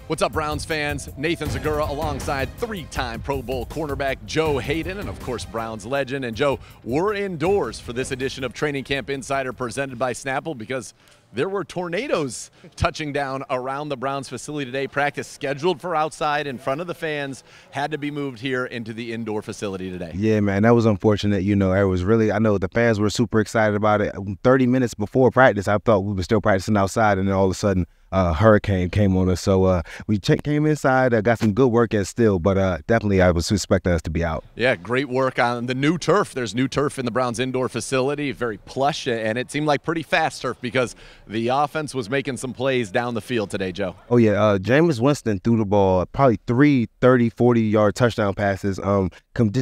What's up, Browns fans? Nathan Zegura alongside three-time Pro Bowl cornerback Joe Haden, and of course, Browns legend. And Joe, we're indoors for this edition of Training Camp Insider presented by Snapple because there were tornadoes touching down around the Browns facility today. Practice scheduled for outside in front of the fans had to be moved here into the indoor facility today. Yeah, man, that was unfortunate. You know, I know the fans were super excited about it. 30 minutes before practice, I thought we were still practicing outside, and then all of a sudden, hurricane came on us. So we came inside, got some good work in still, but definitely I was expecting us to be out. Yeah, great work on the new turf. There's new turf in the Browns indoor facility, very plush, and it seemed like pretty fast turf because the offense was making some plays down the field today, Joe. Oh, yeah, Jameis Winston threw the ball probably 3 30, 40-yard touchdown passes.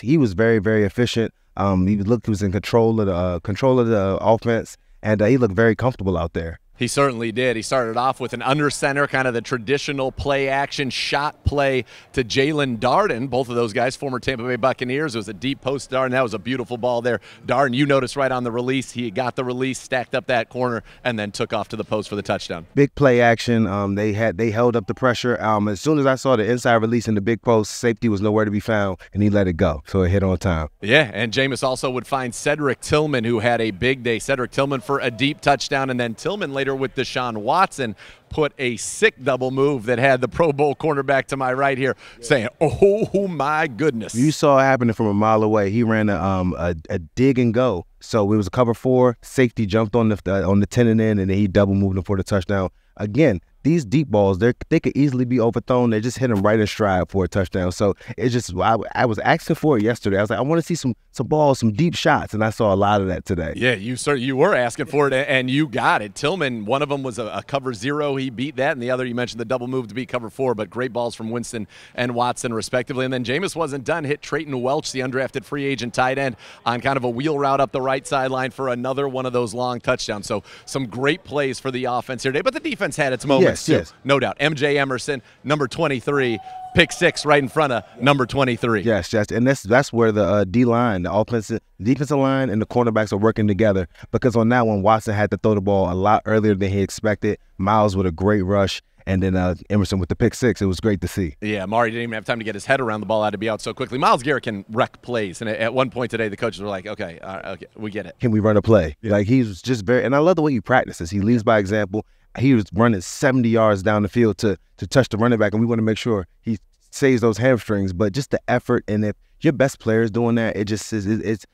He was very, very efficient. He was in control of the offense, and he looked very comfortable out there. He certainly did. He started off with an under center, kind of the traditional play action shot play to Jalen Darden. Both of those guys, former Tampa Bay Buccaneers. It was a deep post Darden. That was a beautiful ball there. Darden, you noticed right on the release, he got the release, stacked up that corner, and then took off to the post for the touchdown. Big play action. They held up the pressure. As soon as I saw the inside release in the big post, safety was nowhere to be found, and he let it go. So it hit on time. Yeah, and Jameis also would find Cedric Tillman, who had a big day. Cedric Tillman for a deep touchdown, and then Tillman later with Deshaun Watson put a sick double move that had the Pro Bowl cornerback to my right here saying, oh my goodness. You saw it happening from a mile away. He ran a dig and go. So it was a cover 4. Safety jumped on the 10 and in, and then he double moved him for the touchdown. Again, these deep balls, they could easily be overthrown. They just hit him right in stride for a touchdown. So it's just, I was asking for it yesterday. I was like, I want to see some balls, some deep shots, and I saw a lot of that today. Yeah, you were asking for it, and you got it. Tillman, one of them was a cover 0. He beat that, and the other, you mentioned the double move to beat cover 4, but great balls from Winston and Watson, respectively. And then Jameis wasn't done. Hit Trayton Welch, the undrafted free agent tight end, on kind of a wheel route up the right sideline for another one of those long touchdowns. So some great plays for the offense here today, but the defense had its moments too. Yes. No doubt. MJ Emerson, number 23, pick 6 right in front of number 23. Yes, and that's where the D-line, the defensive line, and the cornerbacks are working together, because on that one, Watson had to throw the ball a lot earlier than he expected. Miles with a great rush, and then Emerson with the pick 6. It was great to see. Yeah, Mari didn't even have time to get his head around the ball. Had to be out so quickly. Myles Garrett can wreck plays, and at one point today, the coaches were like, okay, we get it. Can we run a play? Yeah. Like, he was just and I love the way he practices. He leads by example. He was running 70 yards down the field to touch the running back, and we want to make sure he saves those hamstrings. But just the effort, and if your best player is doing that, it just is.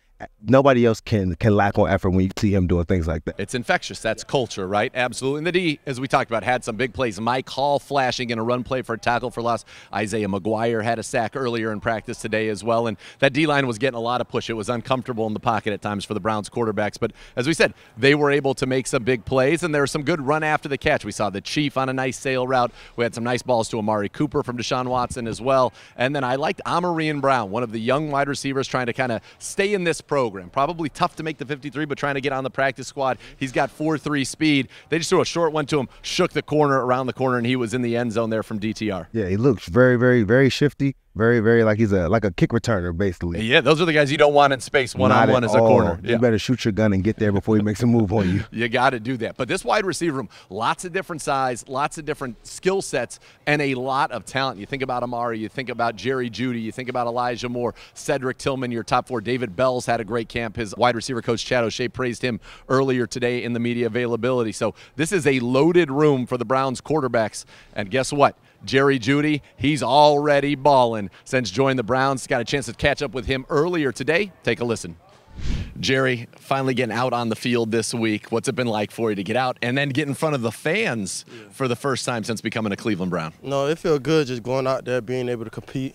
Nobody else can lack on effort when you see him doing things like that. It's infectious. That's culture, right? Absolutely. And the D, as we talked about, had some big plays. Mike Hall flashing in a run play for a tackle for loss. Isaiah McGuire had a sack earlier in practice today as well. And that D-line was getting a lot of push. It was uncomfortable in the pocket at times for the Browns quarterbacks. But as we said, they were able to make some big plays, and there was some good run after the catch. We saw the Chief on a nice sail route. We had some nice balls to Amari Cooper from Deshaun Watson as well. And then I liked Amarian Brown, one of the young wide receivers trying to kind of stay in this program. Probably tough to make the 53, but trying to get on the practice squad. He's got 4.3 speed. They just threw a short one to him, shook the corner around the corner, and he was in the end zone there from DTR. Yeah, he looks very, very, very shifty. Very, very like he's like a kick returner, basically. Yeah, those are the guys you don't want in space one-on-one as a corner. You better shoot your gun and get there before he makes a move on you. You got to do that. But this wide receiver room, lots of different size, lots of different skill sets, and a lot of talent. You think about Amari, you think about Jerry Jeudy, you think about Elijah Moore, Cedric Tillman, your top 4. David Bell's had a great camp. His wide receiver coach, Chad O'Shea, praised him earlier today in the media availability. So this is a loaded room for the Browns quarterbacks. And guess what? Jerry Jeudy, he's already balling since joining the Browns. Got a chance to catch up with him earlier today. Take a listen. Jerry, finally getting out on the field this week. What's it been like for you to get out and then get in front of the fans for the first time since becoming a Cleveland Brown? No, it feels good just going out there, being able to compete,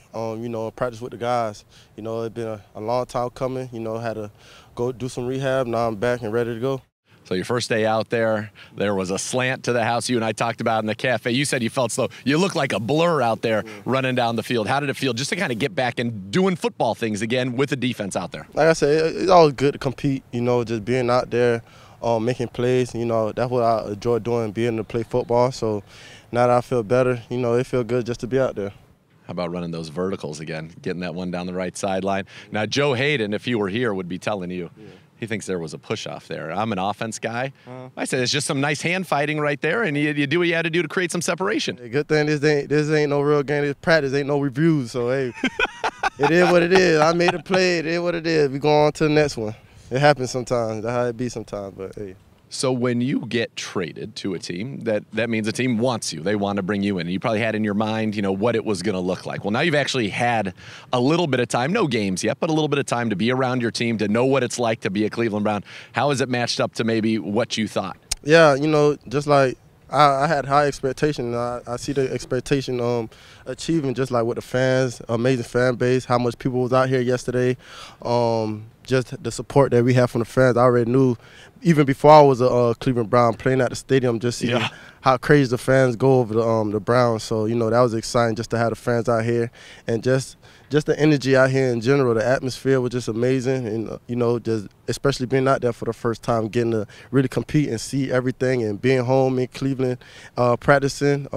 practice with the guys. It's been a long time coming. Had to go do some rehab. Now I'm back and ready to go. So your first day out there was a slant to the house you and I talked about in the cafe. You said you felt slow. You look like a blur out there running down the field. How did it feel just to kind of get back and doing football things again with the defense out there? Like I said, it's always good to compete, just being out there, making plays. That's what I enjoy doing, being able to play football. So now that I feel better, it feels good just to be out there. How about running those verticals again, getting that one down the right sideline? Now, Joe Haden, if he were here, would be telling you, He thinks there was a push-off there. I'm an offense guy. I said it's just some nice hand fighting right there, and you do what you had to do to create some separation. Hey, good thing this ain't no real game. This practice ain't no reviews. So, hey, it is what it is. I made a play. It is what it is. We go on to the next one. It happens sometimes. That's how it be sometimes, but hey. So when you get traded to a team, that means a team wants you. They want to bring you in. And you probably had in your mind, what it was going to look like. Well, now you've actually had a little bit of time, no games yet, but a little bit of time to be around your team, to know what it's like to be a Cleveland Brown. How has it matched up to maybe what you thought? Yeah, just like I had high expectation. I see the expectation achieving, just like with the fans, amazing fan base, how much people was out here yesterday. Just the support that we have from the fans. I already knew, even before I was a Cleveland Brown, playing at the stadium, just seeing how crazy the fans go over the Browns. So, that was exciting just to have the fans out here. And just the energy out here in general, the atmosphere was just amazing. And, just especially being out there for the first time, getting to really compete and see everything, and being home in Cleveland, practicing,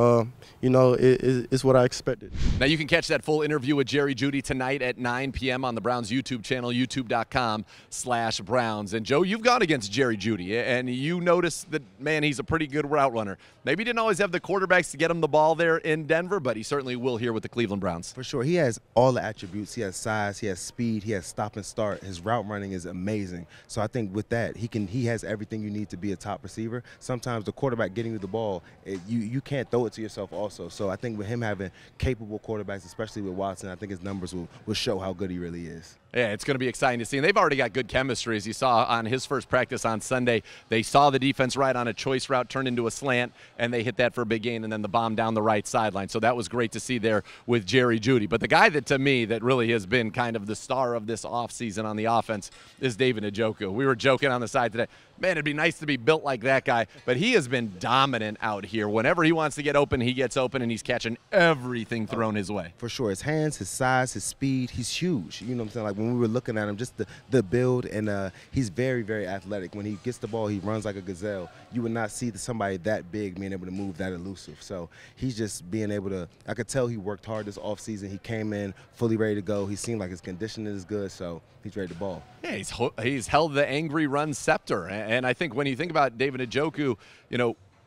it's what I expected. Now you can catch that full interview with Jerry Jeudy tonight at 9 p.m. on the Browns YouTube channel, youtube.com/Browns. And Joe, you've gone against Jerry Jeudy, and you notice that, man, he's a pretty good route runner. Maybe didn't always have the quarterbacks to get him the ball there in Denver, but he certainly will here with the Cleveland Browns. For sure. He has all the attributes. He has size, he has speed, he has stop and start. His route running is amazing. So I think with that, he has everything you need to be a top receiver. Sometimes the quarterback getting you the ball, you can't throw it to yourself also. So I think with him having capable quarterbacks, especially with Watson, I think his numbers will show how good he really is. Yeah, it's going to be exciting to see. And they've already got good chemistry, as you saw on his first practice on Sunday. They saw the defense right on a choice route turn into a slant, and they hit that for a big gain, and then the bomb down the right sideline. So that was great to see there with Jerry Jeudy. But the guy that, to me, that really has been kind of the star of this offseason on the offense is David Njoku. We were joking on the side today. Man, it'd be nice to be built like that guy. But he has been dominant out here. Whenever he wants to get open, he gets open, and he's catching everything thrown his way. For sure. His hands, his size, his speed, he's huge. You know what I'm saying? Like when we were looking at him, just the build, and he's very, very athletic. When he gets the ball, he runs like a gazelle. You would not see somebody that big being able to move that elusive. So he's just being able to, I could tell he worked hard this offseason. He came in fully ready to go. He seemed like his conditioning is good, so he's ready to ball. Yeah, he's held the angry run scepter. And I think when you think about David Njoku,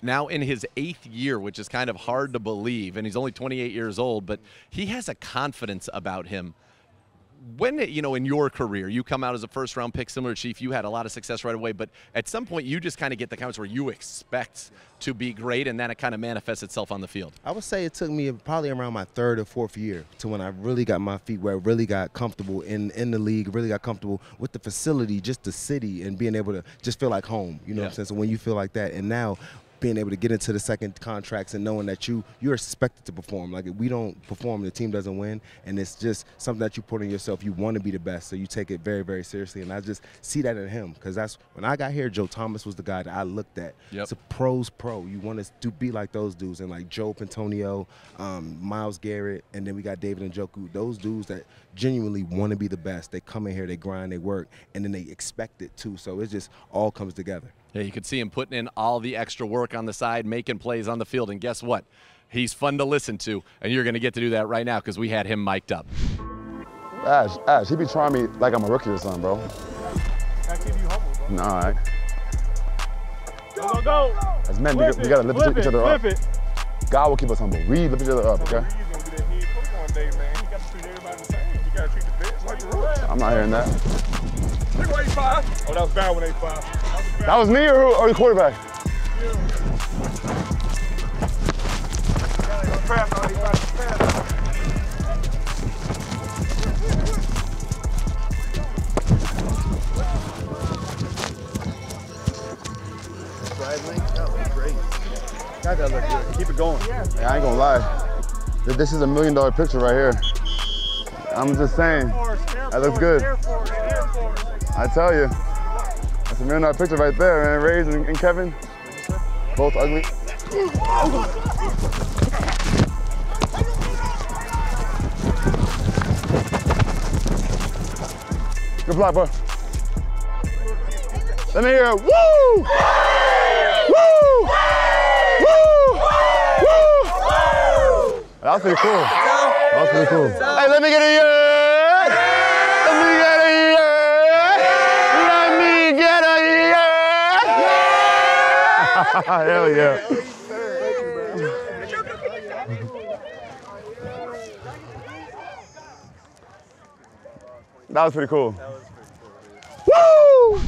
now in his 8th year, which is kind of hard to believe, and he's only 28 years old, but he has a confidence about him. When, in your career, you come out as a first-round pick, similar to Chief, you had a lot of success right away, but at some point you just kind of get the confidence where you expect to be great, and then it kind of manifests itself on the field. I would say it took me probably around my 3rd or 4th year to when I really got my feet where I really got comfortable in the league, really got comfortable with the facility, just the city, and being able to just feel like home, what I'm saying? So when you feel like that, and now being able to get into the second contracts and knowing that you're expected to perform. Like, if we don't perform, the team doesn't win, and it's just something that you put on yourself. You want to be the best, so you take it very, very seriously, and I just see that in him, because that's when I got here, Joe Thomas was the guy that I looked at. Yep. It's a pro's pro. You want to be like those dudes, and like Joe Pantonio, Myles Garrett, and then we got David Njoku, those dudes that genuinely want to be the best. They come in here, they grind, they work, and then they expect it too, so it just all comes together. Yeah, you could see him putting in all the extra work on the side, making plays on the field, and guess what? He's fun to listen to, and you're going to get to do that right now because we had him mic'd up. Ash, he be trying me like I'm a rookie or something, bro. I keep you humble, bro. Nah, all right. Go. As men, we got to lift each other up. God will keep us humble. We lift each other up, okay? He's going to be that head coach one day, man. He got to treat everybody the same. You got to treat the bench like the rookie. I'm not hearing that. Look where 8'5". Oh, that was bad when 8'5". That was me or the quarterback? That look good. Keep it going. Yeah, I ain't gonna lie. This is $1 million picture right here. I'm just saying, that looks good. I tell you, that's $1 million picture right there, man. Rays and Kevin, both ugly. Good block, bro. Let me hear it. Woo! That was pretty cool. Hey, let me get a yeah! Let me Hell yeah. That was pretty cool. Woo!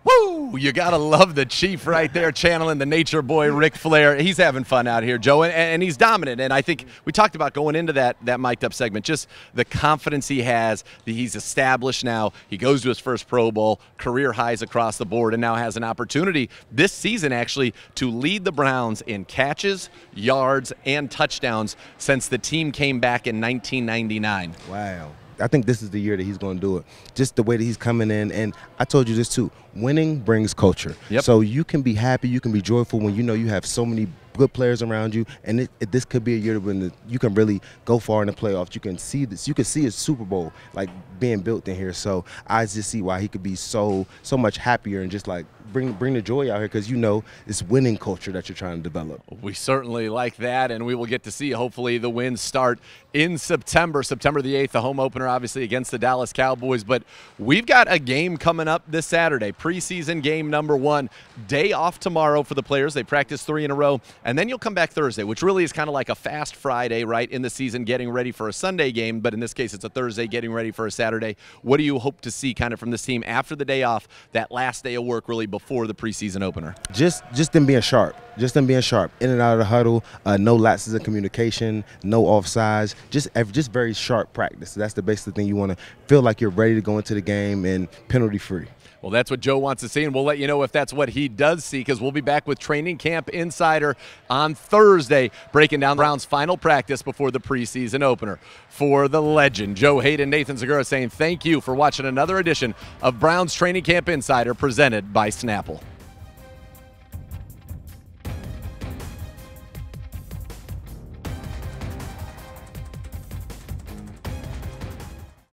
Woo! You gotta love the Chief right there, channeling the nature boy Ric Flair. He's having fun out here, Joe, and he's dominant. And I think we talked about going into that mic'd up segment, just the confidence he has. He's established now. He goes to his first Pro Bowl, career highs across the board, and now has an opportunity this season actually to lead the Browns in catches, yards, and touchdowns since the team came back in 1999. Wow. I think this is the year that he's going to do it. Just the way that he's coming in. And I told you this too. Winning brings culture. Yep. So you can be happy, you can be joyful when you know you have so many good players around you. And this could be a year when you can really go far in the playoffs. You can see this. You can see a Super Bowl like being built in here. So I just see why he could be so much happier and just like bring the joy out here, because you know it's winning culture that you're trying to develop. We certainly like that, and we will get to see hopefully the wins start in September the 8th, the home opener obviously against the Dallas Cowboys. But we've got a game coming up this Saturday, preseason game number 1. Day off tomorrow for the players. They practice 3 in a row, and then you'll come back Thursday, which really is kind of like a fast Friday, right, in the season, getting ready for a Sunday game. But in this case, it's a Thursday, getting ready for a Saturday. What do you hope to see kind of from this team after the day off, that last day of work really before the preseason opener? Just them being sharp. Just them being sharp. In and out of the huddle, no lapses in communication, no offsides, just very sharp practice. That's the basic thing you want to feel like you're ready to go into the game and penalty free. Well, that's what Joe wants to see, and we'll let you know if that's what he does see, because we'll be back with Training Camp Insider on Thursday, breaking down the Browns' final practice before the preseason opener. For the legend, Joe Haden, Nathan Zegura saying thank you for watching another edition of Browns Training Camp Insider presented by Snapple.